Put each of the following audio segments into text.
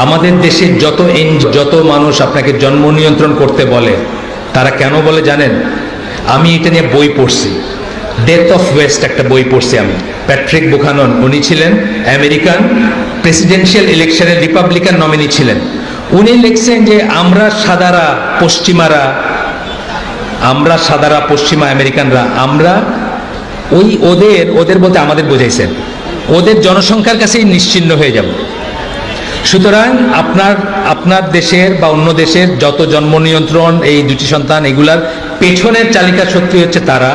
আমাদের দেশে যত মানুষ আপনাকে জন্ম নিয়ন্ত্রণ করতে বলে, তারা কেন বলে জানেন? আমি এটা নিয়ে বই পড়ছি, ডেথ অফ ওয়েস্ট একটা বই পড়ছি আমি। প্যাট্রিক বুখানন, উনি ছিলেন আমেরিকান প্রেসিডেন্সিয়াল ইলেকশনের রিপাবলিকান নমিনি ছিলেন। উনি লিখছেন যে আমরা সাদারা পশ্চিমা আমেরিকানরা, আমরা ওদের বলতে আমাদের বোঝাইছেন, ওদের জনসংখ্যার কাছেই নিশ্চিহ্ন হয়ে যাব। সুতরাং আপনার দেশের বা অন্য দেশের যত জন্ম নিয়ন্ত্রণ, এই দুটি সন্তান, এগুলার পেছনের চালিকা শক্তি হচ্ছে তারা,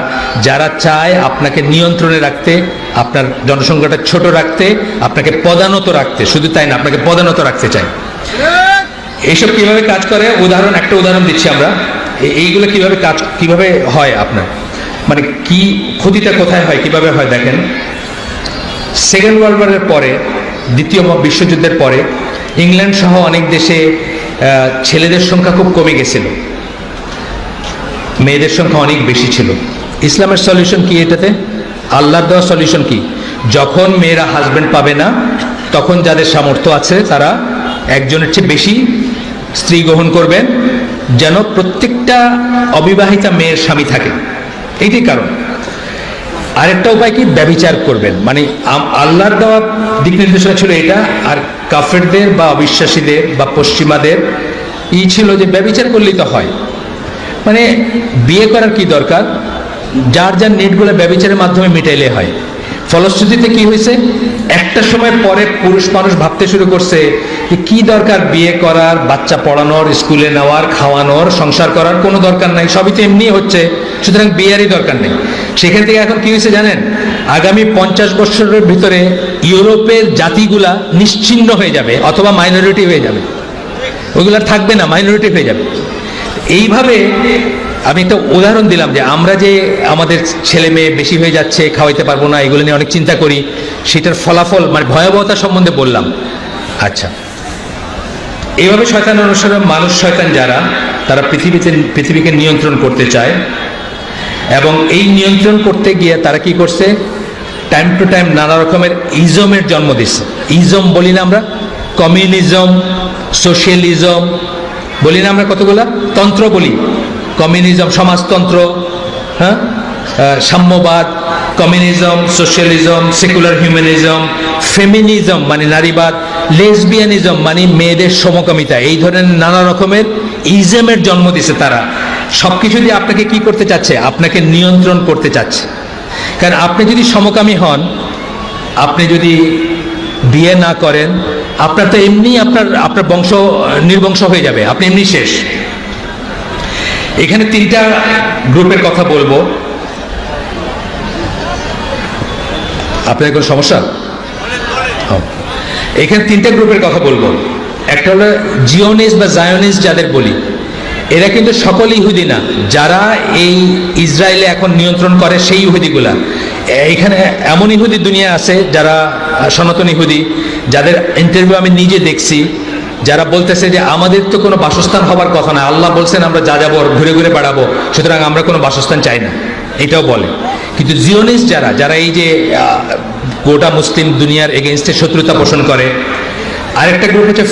যারা চায় আপনাকে নিয়ন্ত্রণে রাখতে, আপনার জনসংখ্যাটা ছোট রাখতে, আপনাকে পদানত রাখতে। শুধু তাই না, আপনাকে পদানত রাখতে চায়। এইসব কিভাবে কাজ করে, একটা উদাহরণ দিচ্ছি আমরা। এইগুলো কিভাবে হয় আপনার, মানে কি ক্ষতিটা কোথায় হয়, কিভাবে হয় দেখেন। সেকেন্ড ওয়ার্ল্ড ওয়ারের পরে, দ্বিতীয় বিশ্বযুদ্ধের পরে ইংল্যান্ড সহ অনেক দেশে ছেলেদের সংখ্যা খুব কমে গেছিল, মেয়েদের সংখ্যা অনেক বেশি ছিল। ইসলামের সলিউশন কি এটাতে? আল্লাহর দেওয়া সলিউশন কি? যখন মেয়েরা হাজবেন্ড পাবে না, তখন যাদের সামর্থ্য আছে তারা একজনের চেয়ে বেশি স্ত্রী গ্রহণ করবেন, যেন প্রত্যেকটা অবিবাহিতা মেয়ের স্বামী থাকে। এইটাই কারণ। আরেকটা উপায় কি? ব্যভিচার করবেন। মানে আল্লাহর দেওয়া দিক নির্দেশনা ছিল এটা, আর কাফেরদের বা অবিশ্বাসীদের বা পশ্চিমাদের ছিল যে ব্যভিচার করলেই তো হয়। মানে বিয়ে করার কি দরকার, যার নেটগুলো ব্যভিচারের মাধ্যমে মিটাইলে হয়। ফলশ্রুতিতে কি হয়েছে, একটা সময় পরে পুরুষ মানুষ ভাবতে শুরু করছে যে কি দরকার বিয়ে করার, বাচ্চা পড়ানোর, স্কুলে নেওয়ার, খাওয়ানোর, সংসার করার কোনো দরকার নাই, সবই তো এমনি হচ্ছে, সুতরাং বিয়েরই দরকার নেই। সেখান থেকে এখন কি হয়েছে জানেন, আগামী 50 বছরের ভিতরে ইউরোপের জাতিগুলা নিশ্চিহ্ন হয়ে যাবে অথবা মাইনরিটি হয়ে যাবে, ওইগুলা থাকবে না, মাইনরিটি হয়ে যাবে। এইভাবে আমি একটা উদাহরণ দিলাম যে আমরা যে আমাদের ছেলে মেয়ে বেশি হয়ে যাচ্ছে, খাওয়াইতে পারবো না, এগুলো নিয়ে অনেক চিন্তা করি, সেটার ফলাফল মানে ভয়াবহতা সম্বন্ধে বললাম। আচ্ছা, এইভাবে শয়তান অনুসারে মানুষ শয়তান যারা, তারা পৃথিবীকে নিয়ন্ত্রণ করতে চায়, এবং এই নিয়ন্ত্রণ করতে গিয়ে তারা কি করছে, টাইম টু টাইম নানা রকমের ইজমের জন্ম দিচ্ছে। ইজম বলি না আমরা, কমিউনিজম, সোশ্যালিজম বলি না আমরা, কতগুলা তন্ত্র বলি, কমিউনিজম সমাজতন্ত্র, হ্যাঁ, সাম্যবাদ, communism, socialism, secular humanism, feminism মানে নারীবাদ, লেসবিয়ানিজম মানে মেয়েদের সমকামিতা, এই ধরনের নানা রকমের ইজমের জন্ম দিছে তারা। সবকিছু দিয়ে আপনাকে কি করতে চাচ্ছে, আপনাকে নিয়ন্ত্রণ করতে চাচ্ছে। কারণ আপনি যদি সমকামী হন, আপনি যদি বিয়ে না করেন, আপনার তো এমনি আপনার বংশ নির্বংশ হয়ে যাবে, আপনি এমনি শেষ। এখানে 3টা গ্রুপের কথা বলবো। আপনার কোনো সমস্যা? এখানে 3টা গ্রুপের কথা বলবো। একটা হলো জিওনিস্ট বা জায়োনিস্ট যাদের বলি, এরা কিন্তু সকল ইহুদি না, যারা এই ইসরায়েলে এখন নিয়ন্ত্রণ করে সেই ইহুদিগুলা। এখানে এমন ইহুদি দুনিয়া আছে যারা সনাতন ইহুদি, যাদের ইন্টারভিউ আমি নিজে দেখছি, যারা বলতেছে যে আমাদের তো কোনো বাসস্থান হবার কথা না, আল্লাহ বলছেন আমরা যা যাবো ঘুরে ঘুরে বেড়াবো, সুতরাং আমরা কোনো বাসস্থান চাই না, এটাও বলে। কিন্তু জিওনিস্ট যারা এই যে গোটা মুসলিম দুনিয়ার এগেইনস্টে শত্রুতা পোষণ করে। আরেকটা গ্রুপ হচ্ছে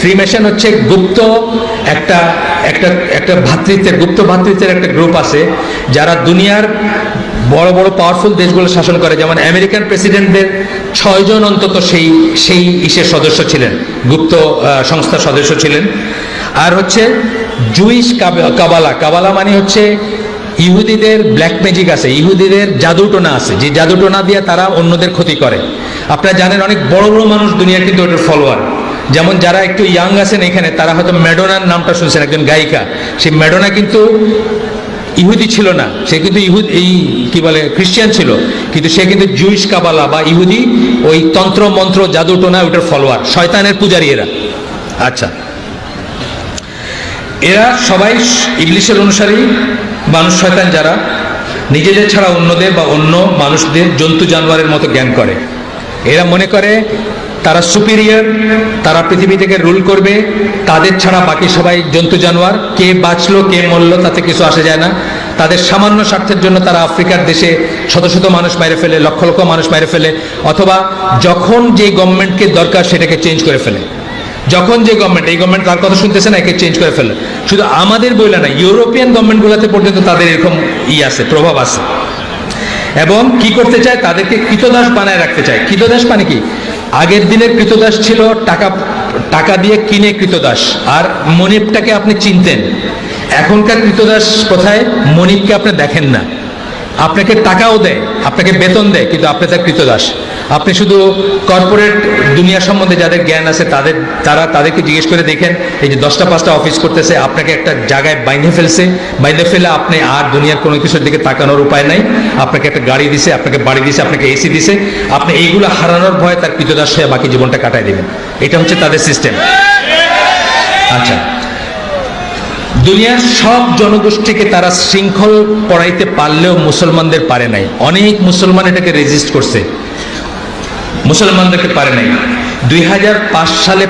ফ্রিমেশন হচ্ছে গুপ্ত একটা গুপ্ত ভ্রাতৃত্বের একটা গ্রুপ আছে, যারা দুনিয়ার বড় বড় পাওয়ারফুল দেশগুলো শাসন করে। যেমন আমেরিকান প্রেসিডেন্টদের 6 জন অন্তত সেই ইসের সদস্য ছিলেন, গুপ্ত সংস্থার সদস্য ছিলেন। আর হচ্ছে জুইশ কাবালা মানে হচ্ছে ইহুদিদের ব্ল্যাক ম্যাজিক আছে, ইহুদিদের জাদুটোনা আছে, যে জাদুটোনা দিয়ে তারা অন্যদের ক্ষতি করে। আপনারা জানেন অনেক বড় বড় মানুষ দুনিয়ার কিন্তু ওটার ফলোয়ার। যেমন যারা একটু ইয়াং আছেন এখানে, তারা হয়তো ম্যাডোনার নামটা শুনছেন, একজন গায়িকা। সেই ম্যাডোনা কিন্তু ইহুদি ছিল না, সে কিন্তু খ্রিস্টান ছিল, কিন্তু সে কিন্তু জুইশ কাবালা বা ইহুদি ওই তন্ত্র মন্ত্র জাদুটোনা ওটার ফলোয়ার, শয়তানের পূজারী এরা। আচ্ছা, এরা সবাই ইবলিসের অনুসারী মানুষ, শয়তান যারা নিজেদের ছাড়া অন্যদের বা অন্য মানুষদের জন্তু জানোয়ারের মতো জ্ঞান করে। এরা মনে করে তারা সুপিরিয়র, তারা পৃথিবী থেকে রুল করবে, তাদের ছাড়া বাকি সবাই জন্তু জানোয়ার, কে বাঁচলো কে মরলো তাতে কিছু আসে যায় না। তাদের সামান্য স্বার্থের জন্য তারা আফ্রিকার দেশে শত শত মানুষ মেরে ফেলে, লক্ষ লক্ষ মানুষ মেরে ফেলে, অথবা যখন যে গভর্নমেন্টকে দরকার সেটাকে চেঞ্জ করে ফেলে। যখন যে গভর্নমেন্ট, এই গভর্নমেন্ট তার কথা শুনতেছে না, একে চেঞ্জ করে ফেলে। শুধু আমাদের বইলে না, ইউরোপিয়ান গভর্নমেন্টগুলোতে পর্যন্ত তাদের এরকম আছে, প্রভাব আছে। এবং কি করতে চায়, তাদেরকে কৃতদাস বানায় রাখতে চায়। কৃতদাস মানে কি, আগের দিনের কৃতদাস ছিল টাকা টাকা দিয়ে কিনে কৃতদাস, আর মনিবটাকে আপনি চিনতেন। এখনকার কৃতদাস কোথায়, মনিবকে আপনি দেখেন না, আপনাকে টাকাও দেয়, আপনাকে বেতন দেয়, কিন্তু আপনি তার কৃতদাস। আপনি শুধু কর্পোরেট দুনিয়া সম্বন্ধে যাদের জ্ঞান আছে তাদেরকে জিজ্ঞেস করে দেখেন, এই যে 10টা 5টা অফিস করতেছে, আপনাকে একটা জায়গায় বাইন্ধে ফেলে আপনি আর দুনিয়ার কোনো কিছুর দিকে তাকানোর উপায় নাই। আপনাকে একটা গাড়ি দিছে, আপনাকে বাড়ি দিছে, আপনাকে এসি দিছে, আপনি এইগুলো হারানোর ভয়ে তার কৃতদাস হয়ে বাকি জীবনটা কাটায় দেবেন। এটা হচ্ছে তাদের সিস্টেম। আচ্ছা, দুনিয়ার সব জনগোষ্ঠীকে তারা শৃঙ্খল পড়াইতে পারলেও মুসলমানদের পারে নাই। অনেক মুসলমান এটাকে রেজিস্ট করছে, মুসলমানদেরকে পারে নাই। 2005 সালে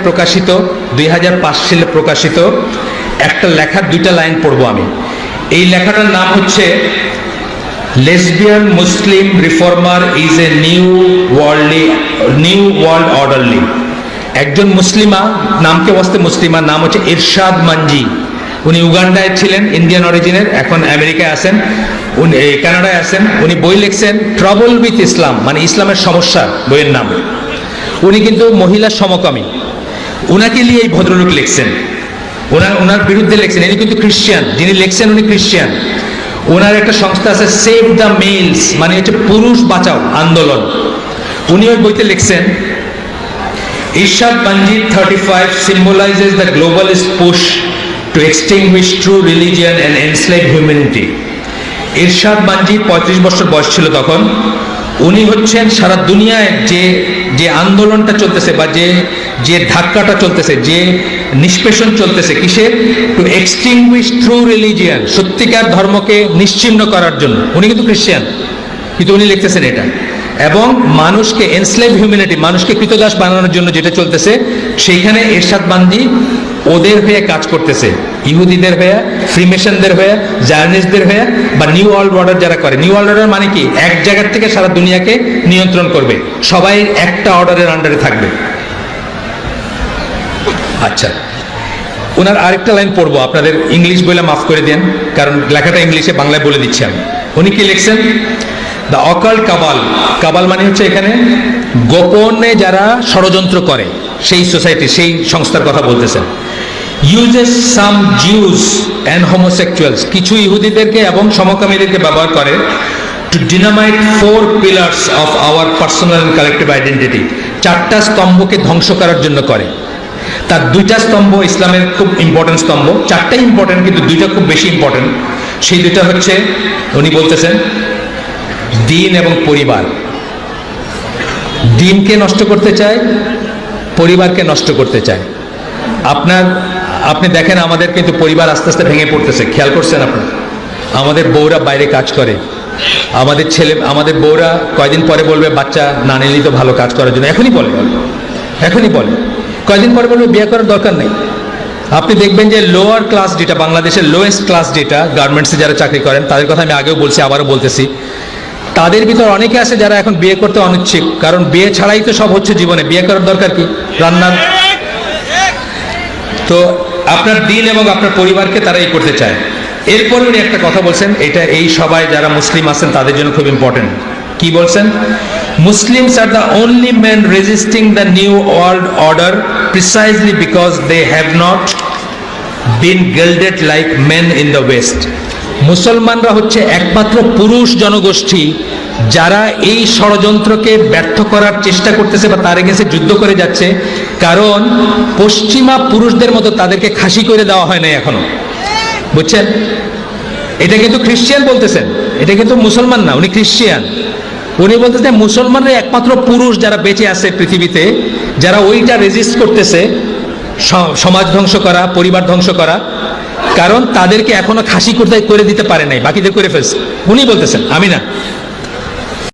প্রকাশিত একটা লেখার 2টা লাইন পড়বো আমি। এই লেখাটার নাম হচ্ছে lesbian Muslim reformer is a new world orderly. একজন মুসলিমা, নামকে বসতে মুসলিমা, নাম হচ্ছে ইরশাদ মানজি। উনি উগান্ডায় ছিলেন, ইন্ডিয়ান অরিজিনের, এখন আমেরিকায় আছেন, উনি কানাডায় আছেন। উনি বই লিখছেন ট্রাবল উইথ ইসলাম, মানে ইসলামের সমস্যা, বইয়ের নাম। উনি কিন্তু মহিলা সমকামী, উনাকে নিয়ে এই ভদ্রলোক লিখছেন, ওনার বিরুদ্ধে লিখছেন। ইনি কিন্তু খ্রিস্টান, যিনি লিখছেন উনি খ্রিস্টান। ওনার একটা সংস্থা আছে সেভ দ্য মেলস, মানে হচ্ছে পুরুষ বাঁচাও আন্দোলন। উনি ওই বইতে লিখছেন, ইরশাদ Munsey 35 symbolizes the globalist push to extinguish true religion and enslave humanity. Ershad Munsey 35 বছর বয়স ছিল তখন। উনি হচ্ছেন সারা দুনিয়ায় যে আন্দোলনটা চলতেছে, বা যে ধাক্কাটা চলতেছে, যে নিষ্পেষণ চলতেছে, কিসের, টু এক্সটিংগুইশ ট্রু রিলিজিয়ান, সত্যিকার ধর্মকে নিশ্চিহ্ন করার জন্য। উনি কিন্তু খ্রিস্টান, কিন্তু উনি লিখতেছেন এটা। এবং মানুষকে এনস্লেভ হিউম্যানিটি, মানুষকে কৃতদাস বানানোর জন্য যেটা চলতেছে, সেইখানে এরশাদ মানজি ওদের হয়ে কাজ করতেছে, ইহুদিদের হয়ে, ফ্রিমেশনদের হয়ে, জার্নিস্টদের হয়ে, বা নিউ ওয়ার্ল্ড অর্ডার যারা করে। নিউ ওয়ার্ল্ড অর্ডার মানে কি, এক জায়গার থেকে সারা দুনিয়াকে নিয়ন্ত্রণ করবে, সবাই একটা অর্ডারের আন্ডারে থাকবে। আচ্ছা, ওনার আরেকটা লাইন পড়বো, আপনাদের ইংলিশ বলে মাফ করে দেন, কারণ লেখাটা ইংলিশে, বাংলায় বলে দিচ্ছি আমি। উনি কি লিখছেন, দ্য অকাল্ট কাবাল মানে হচ্ছে এখানে গোপনে যারা ষড়যন্ত্র করে, সেই সোসাইটি, সেই সংস্থার কথা বলতেছেন। Uses some Jews and homosexuals, কিছু ইহুদিদেরকে এবং সমকামীদেরকে ব্যবহার করে, to dynamite 4 pillars of our personal and collective identity, 4টা স্তম্ভকে ধ্বংস করার জন্য করে। তার 2টা স্তম্ভ ইসলামের খুব ইম্পর্টেন্ট স্তম্ভ, 4টাই ইম্পর্টেন্ট, কিন্তু 2টা খুব বেশি ইম্পর্টেন্ট। সেই 2টা হচ্ছে, উনি বলতেছেন, দিন এবং পরিবার। দিনকে নষ্ট করতে চায়, পরিবারকে নষ্ট করতে চায়। আপনি দেখেন আমাদের কিন্তু পরিবার আস্তে আস্তে ভেঙে পড়তেছে, খেয়াল করছেন আপনি? আমাদের বউরা বাইরে কাজ করে, আমাদের বউরা কয়দিন পরে বলবে বাচ্চা না নিলেই তো ভালো কাজ করার জন্য, এখনই বলে, কয়দিন পরে বলবে বিয়ে করার দরকার নেই। আপনি দেখবেন যে লোয়ার ক্লাস, যেটা বাংলাদেশের লোয়েস্ট ক্লাস, যেটা গার্মেন্টসে যারা চাকরি করেন, তাদের কথা আমি আগেও বলছি, আবারও বলতেছি, তাদের ভিতর অনেকে আছে যারা এখন বিয়ে করতে অনিচ্ছুক, কারণ বিয়ে ছাড়াই তো সব হচ্ছে জীবনে, বিয়ে করার দরকার কি, রান্নার। তো আপনার দিন এবং আপনার পরিবারকে তারা এই করতে চায়। এরপরে উনি একটা কথা বলছেন, এটা এই সবাই যারা মুসলিম আছেন তাদের জন্য খুব ইম্পর্টেন্ট। কি বলছেন, Muslims are the only men resisting the new world order precisely because they have not been gilded like men in the West. মুসলমানরা হচ্ছে একমাত্র পুরুষ জনগোষ্ঠী যারা এই ষড়যন্ত্রকে ব্যর্থ করার চেষ্টা করতেছে, বা তার এগেন্সে যুদ্ধ করে যাচ্ছে, কারণ পশ্চিমা পুরুষদের মতো তাদেরকে খাসি করে দেওয়া হয় নাই এখনো, বুঝছেন? এটা কিন্তু খ্রিস্টান বলতেছেন, এটা কিন্তু মুসলমান না, উনি খ্রিস্টান। উনি বলতেছেন মুসলমানরা একমাত্র পুরুষ যারা বেঁচে আছে পৃথিবীতে, যারা ওইটা রেজিস্ট করতেছে, সমাজ ধ্বংস করা, পরিবার ধ্বংস করা, কারণ তাদেরকে এখনো খাসি করে দিতে পারে নাই, বাকিদের করে ফেলছে। উনি বলতেছেন, আমি না।